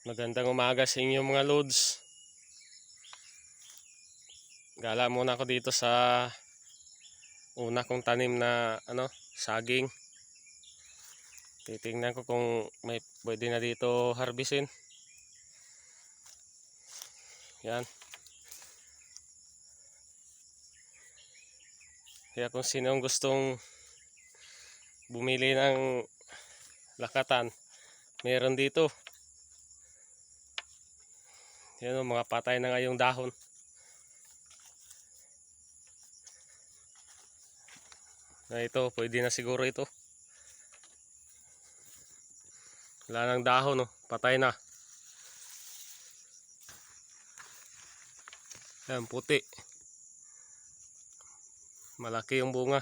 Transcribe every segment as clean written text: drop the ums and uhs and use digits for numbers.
Magandang umaga sa inyo mga loads. Gala muna ako dito sa una kong tanim na saging. Titingnan ko kung may pwede na dito harbisin. Yan. Kaya kung sino ang gustong bumili ng lakatan, meron dito. Yan o, mga patay na nga yung dahon. Na ito, pwede na siguro ito. Wala nang dahon, oh. Patay na. Yan, puti. Malaki yung bunga.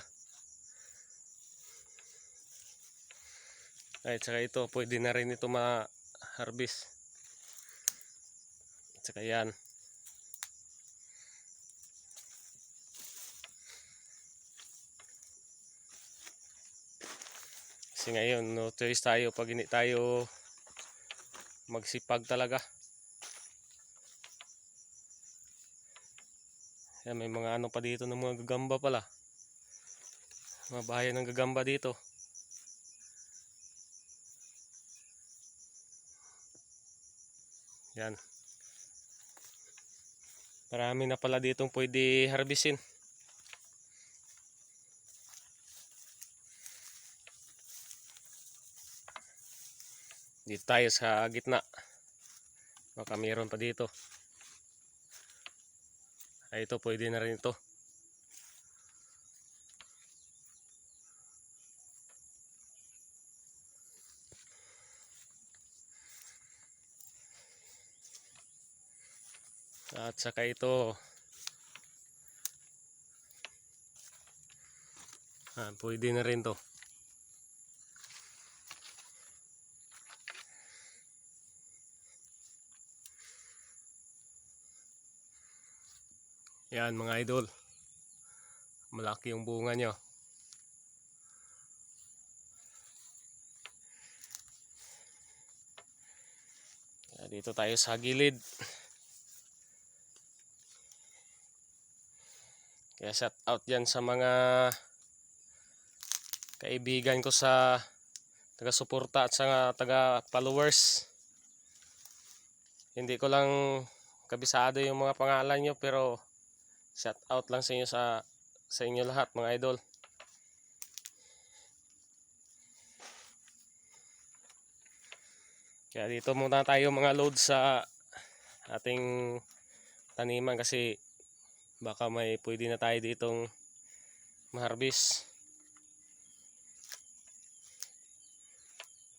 Ay, tsaka ito, pwede na rin ito ma-harvest. Tsaka yan. Kasi ngayon, no choice tayo pag hindi tayo magsipag talaga. Yan, may mga ano pa dito ng mga gagamba pala. Mga bahayan ng gagamba dito. Yan. Marami na pala ditong pwede harbisin. Dito tayo sa gitna. Baka mayroon pa dito. Ay, ito pwede na rin ito. At saka ito. Pwede na rin to. Yan mga idol. Malaki yung bunga nyo. Dito tayo sa gilid. Kaya shout out yan sa mga kaibigan ko sa taga-suporta at sa taga-followers. Hindi ko lang kabisado yung mga pangalan nyo, pero shout out lang sa inyo sa inyo lahat mga idol. Kaya dito muna tayo mga load sa ating taniman kasi baka may pwede na tayo ditong maharbis.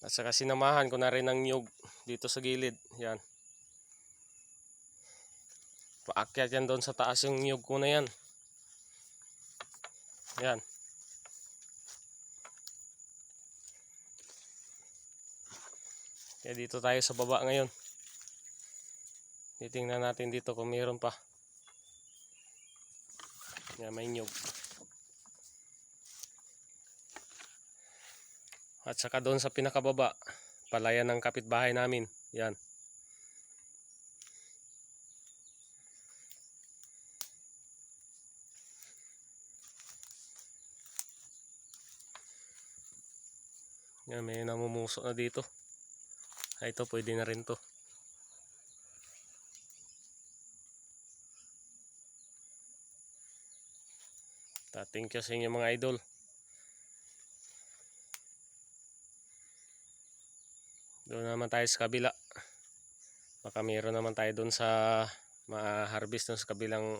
At saka sinamahan ko na rin ng nyug dito sa gilid. Yan. Paakyat yan doon sa taas yung nyug ko na yan. Yan. Kaya dito tayo sa baba ngayon. Titingnan natin dito kung mayroon pa. Yan, may nyug. At saka doon sa pinakababa, palayan ng kapitbahay namin. Yan. Yan, may namumuso na dito. Ay, ito pwede na rin to. Thank you sa inyo mga idol. Doon naman tayo sa kabila. Baka mayroon naman tayo doon sa ma-harvest doon sa kabilang